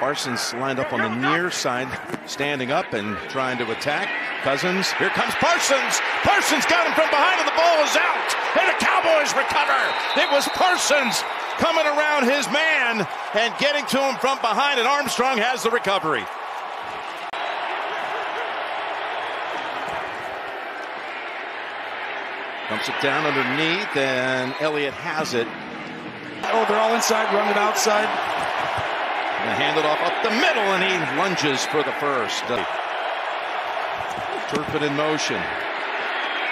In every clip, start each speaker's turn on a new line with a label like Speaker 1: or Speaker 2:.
Speaker 1: Parsons lined up on the near side, standing up and trying to attack. Cousins, here comes Parsons. Parsons got him from behind and the ball is out. And the Cowboys recover. It was Parsons coming around his man and getting to him from behind, and Armstrong has the recovery. Dumps it down underneath, and Elliott has it.
Speaker 2: Oh, they're all inside, run it outside.
Speaker 1: And hand it off up the middle, and he lunges for the first. Turpin in motion.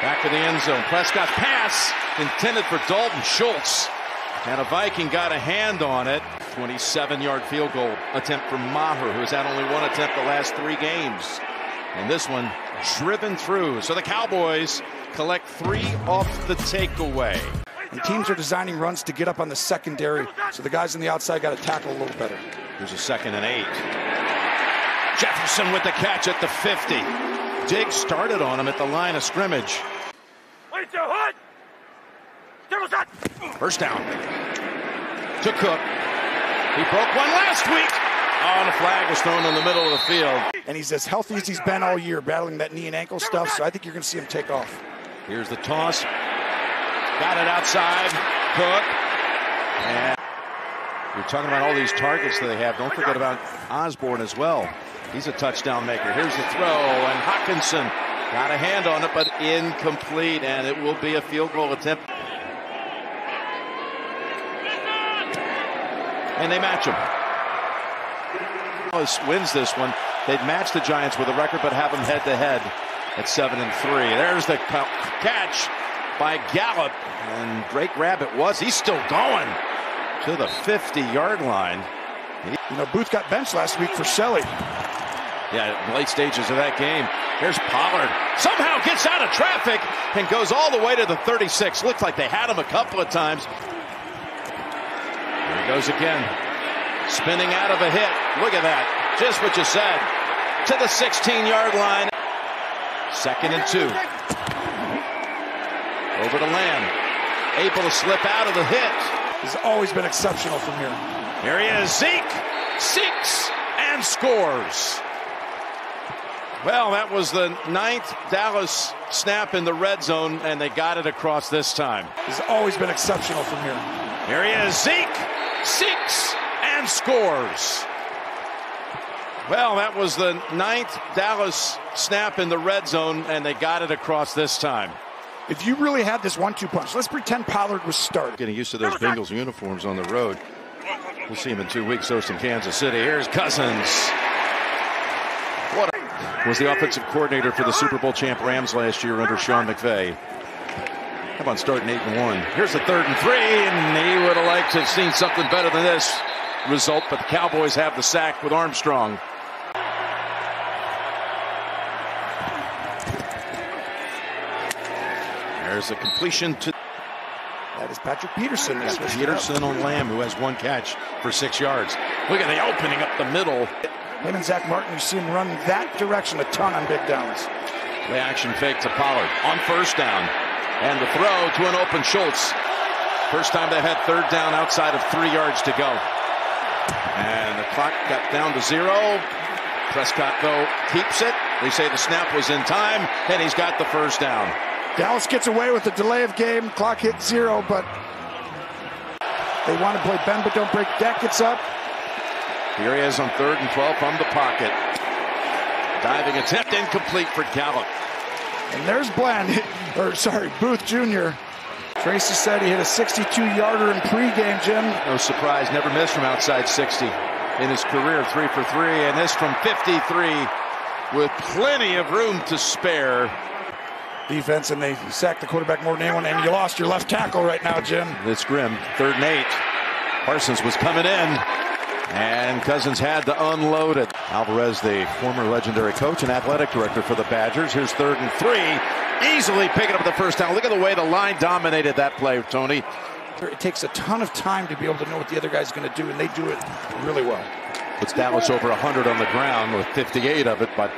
Speaker 1: Back to the end zone. Prescott's pass intended for Dalton Schultz. And a Viking got a hand on it. 27-yard field goal attempt from Maher, who's had only one attempt the last 3 games. And this one driven through. So the Cowboys collect 3 off the takeaway.
Speaker 2: And teams are designing runs to get up on the secondary, so the guys on the outside got to tackle a little better.
Speaker 1: Here's a 2nd and 8. Jefferson with the catch at the 50. Diggs started on him at the line of scrimmage. First down to Cook. He broke one last week. Oh, and a flag was thrown in the middle of the field.
Speaker 2: And he's as healthy as he's been all year, battling that knee and ankle stuff, so I think you're going to see him take off.
Speaker 1: Here's the toss. Got it outside. Cook. And you're talking about all these targets that they have. Don't forget about Osborne as well. He's a touchdown maker. Here's the throw, and Hockenson got a hand on it, but incomplete, and it will be a field goal attempt. And they match him. Dallas wins this one. They'd match the Giants with a record, but have them head-to-head at 7-3. There's the catch by Gallup, and Drake Rabbit he's still going to the 50-yard line.
Speaker 2: You know, Booth got benched last week for Shelley.
Speaker 1: Yeah, late stages of that game. Here's Pollard. Somehow gets out of traffic and goes all the way to the 36. Looks like they had him a couple of times. Here he goes again. Spinning out of a hit. Look at that. Just what you said. To the 16-yard line. 2nd and 2. Over to Lamb. Able to slip out of the hit.
Speaker 2: He's always been exceptional from here.
Speaker 1: Here he is. Zeke seeks and scores. Well, that was the 9th Dallas snap in the red zone, and they got it across this time.
Speaker 2: He's always been exceptional from here.
Speaker 1: Here he is. Zeke seeks and scores. Well, that was the 9th Dallas snap in the red zone, and they got it across this time.
Speaker 2: If you really had this 1-2 punch, let's pretend Pollard was starting.
Speaker 1: Getting used to those Bengals uniforms on the road. We'll see him in 2 weeks hosting Kansas City. Here's Cousins. Was the offensive coordinator for the Super Bowl champ Rams last year under Sean McVay. How about starting 8-1? Here's the 3rd and 3, and he would have liked to have seen something better than this result, but the Cowboys have the sack with Armstrong. There's a completion to...
Speaker 2: That is Patrick Peterson.
Speaker 1: Peterson on Lamb, who has 1 catch for 6 yards. Look at the opening up the middle.
Speaker 2: Him and Zach Martin, you see him run that direction a ton on big downs.
Speaker 1: Play action fake to Pollard on 1st down. And the throw to an open Schultz. First time they've had 3rd down outside of 3 yards to go. And the clock got down to 0. Prescott, though, keeps it. They say the snap was in time, and he's got the 1st down.
Speaker 2: Dallas gets away with the delay of game. Clock hit 0, but they want to play bend but don't break. Dak gets up.
Speaker 1: Here he is on 3rd and 12 from the pocket. Diving attempt incomplete for Gallup.
Speaker 2: And there's Booth Jr. Tracy said he hit a 62-yarder in pregame, Jim.
Speaker 1: No surprise, never missed from outside 60 in his career, 3 for 3, and this from 53 with plenty of room to spare.
Speaker 2: Defense, and they sacked the quarterback more than anyone, and you lost your left tackle right now, Jim.
Speaker 1: It's grim. 3rd and 8. Parsons was coming in, and Cousins had to unload it. Alvarez, the former legendary coach and athletic director for the Badgers. Here's 3rd and 3. Easily picking up the 1st down. Look at the way the line dominated that play, Tony.
Speaker 2: It takes a ton of time to be able to know what the other guy's going to do, and they do it really well.
Speaker 1: Puts Dallas over 100 on the ground with 58 of it. But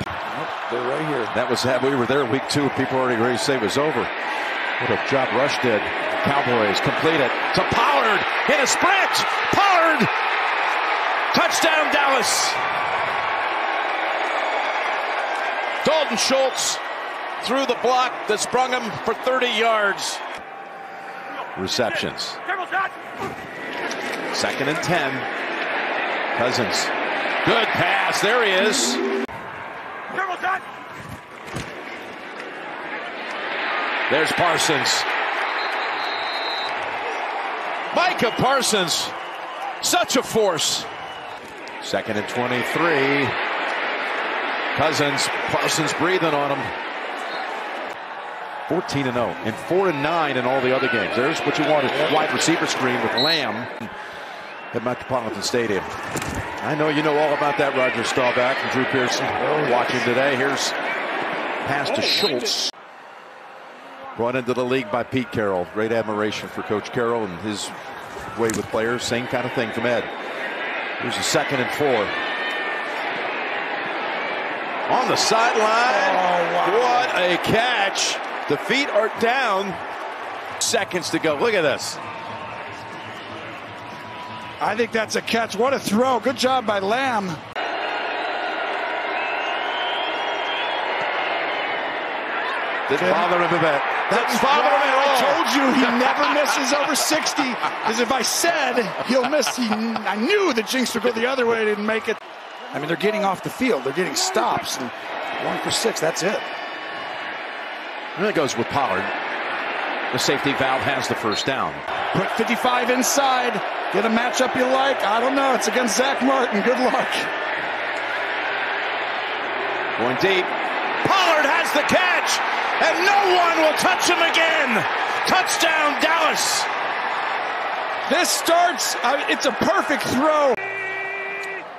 Speaker 2: they're right here.
Speaker 1: That was we were there week 2. People already ready to say it was over. What a job Rush did. Cowboys complete it to Pollard in a sprint. Pollard, touchdown Dallas. Dalton Schultz through the block that sprung him for 30 yards. Receptions. 2nd and 10. Cousins. Good pass. There he is. There's Parsons. Micah Parsons. Such a force. 2nd and 23. Cousins. Parsons breathing on him. 14-0 and 4-9 in all the other games. There's what you want, a wide receiver screen with Lamb at Metropolitan Stadium. I know you know all about that, Roger Staubach and Drew Pearson. Watching today. Here's pass to Schultz. Brought into the league by Pete Carroll. Great admiration for Coach Carroll and his way with players. Same kind of thing from Ed. Here's a 2nd and 4. On the sideline.
Speaker 2: Oh, wow.
Speaker 1: What a catch. The feet are down. Seconds to go. Look at this.
Speaker 2: I think that's a catch. What a throw. Good job by Lamb.
Speaker 1: Didn't bother him a bit. Didn't bother him at all.
Speaker 2: I told you he never misses over 60. Because if I said he'll miss, I knew the jinx would go the other way. Didn't make it. I mean, they're getting off the field. They're getting stops. And 1 for 6. That's it.
Speaker 1: Really goes with Pollard. The safety valve has the first down.
Speaker 2: Put 55 inside. Get a matchup you like. I don't know. It's against Zach Martin. Good luck.
Speaker 1: Going deep. Pollard has the catch. And no one will touch him again. Touchdown, Dallas.
Speaker 2: This starts. It's a perfect throw.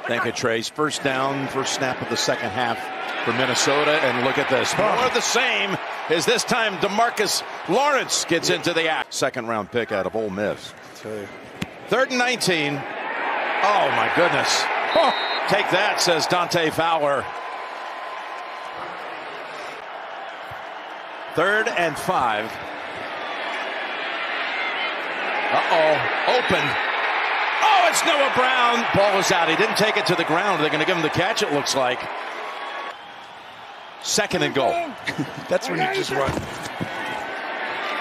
Speaker 1: Thank you, Trace. First down, first snap of the second half for Minnesota. And look at this. More of the same as this time DeMarcus Lawrence gets into the act. 2nd round pick out of Ole Miss. 3rd and 19. Oh, my goodness. Oh, take that, says Dante Fowler. 3rd and 5. Uh-oh. Open. Oh, it's Noah Brown. Ball is out. He didn't take it to the ground. They're going to give him the catch, it looks like. 2nd and goal.
Speaker 2: That's when you just run.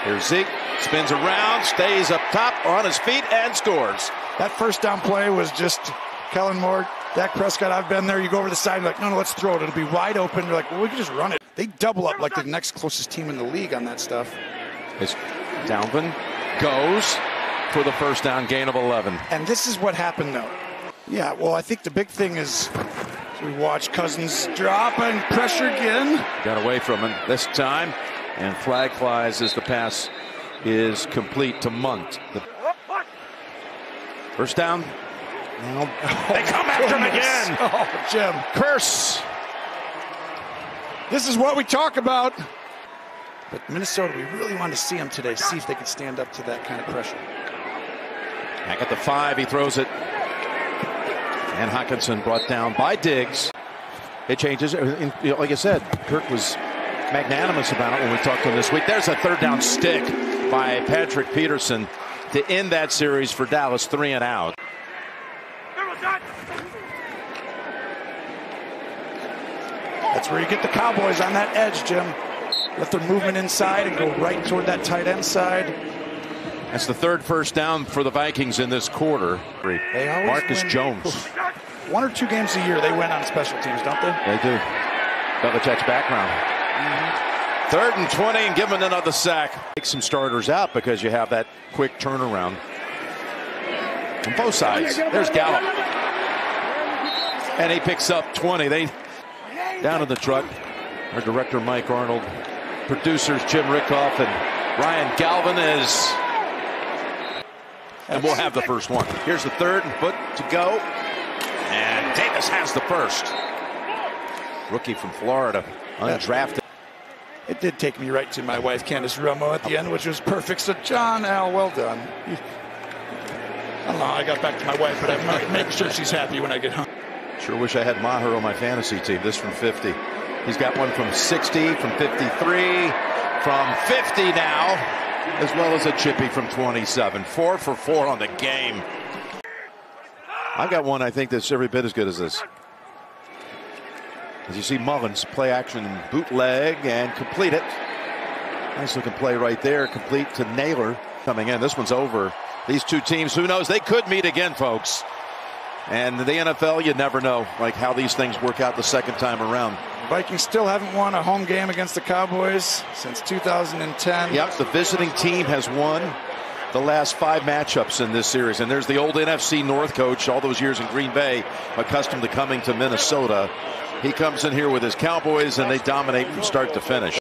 Speaker 1: Here's Zeke. Spins around, stays up top on his feet, and scores.
Speaker 2: That first down play was just Kellen Moore, Dak Prescott. I've been there. You go over the side, you're like, no, let's throw it. It'll be wide open. You're like, well, we can just run it. They double up like the next closest team in the league on that stuff.
Speaker 1: As Dalvin goes for the first down, gain of 11.
Speaker 2: And this is what happened, though. Yeah, well, I think the big thing is we watch Cousins drop and pressure again.
Speaker 1: Got away from him this time, and flag flies as the pass is complete to Munt. First down. Now they come after him again.
Speaker 2: Oh, Jim.
Speaker 1: Curse.
Speaker 2: This is what we talk about. But Minnesota, we really want to see them today. See if they can stand up to that kind of pressure.
Speaker 1: Back at the 5, he throws it. And Hockenson brought down by Diggs. It changes. Like I said, Kirk was magnanimous about it when we talked to him this week. There's a 3rd down stick by Patrick Peterson to end that series for Dallas, 3 and out.
Speaker 2: That's where you get the Cowboys on that edge, Jim. Let their movement inside and go right toward that tight end side.
Speaker 1: That's the 3rd first down for the Vikings in this quarter. Marcus Jones.
Speaker 2: 1 or 2 games a year they win on special teams, don't they?
Speaker 1: They do. Belichick's background. 3rd and 20 and give him another sack. Take some starters out because you have that quick turnaround. On both sides. There's Gallup. And he picks up 20. They down in the truck. Our director Mike Arnold. Producers Jim Rickoff and Ryan Galvin is. And we'll have the first one. Here's the 3rd and foot to go. And Davis has the first. Rookie from Florida, undrafted.
Speaker 2: It did take me right to my wife, Candace Romo, at the end, which was perfect. So, John, Al, well done. I don't know how I got back to my wife, but I'm making sure she's happy when I get home.
Speaker 1: Sure wish I had Maher on my fantasy team. This from 50. He's got one from 60, from 53, from 50 now, as well as a chippy from 27. 4 for 4 on the game. I've got one I think that's every bit as good as this. As you see Mullins play action bootleg and complete it. Nice looking play right there. Complete to Naylor coming in. This one's over. These two teams, who knows? They could meet again, folks. And the NFL, you never know, like how these things work out the second time around.
Speaker 2: Vikings still haven't won a home game against the Cowboys since 2010.
Speaker 1: Yep, the visiting team has won the last 5 matchups in this series. And there's the old NFC North coach, all those years in Green Bay, accustomed to coming to Minnesota. He comes in here with his Cowboys, and they dominate from start to finish.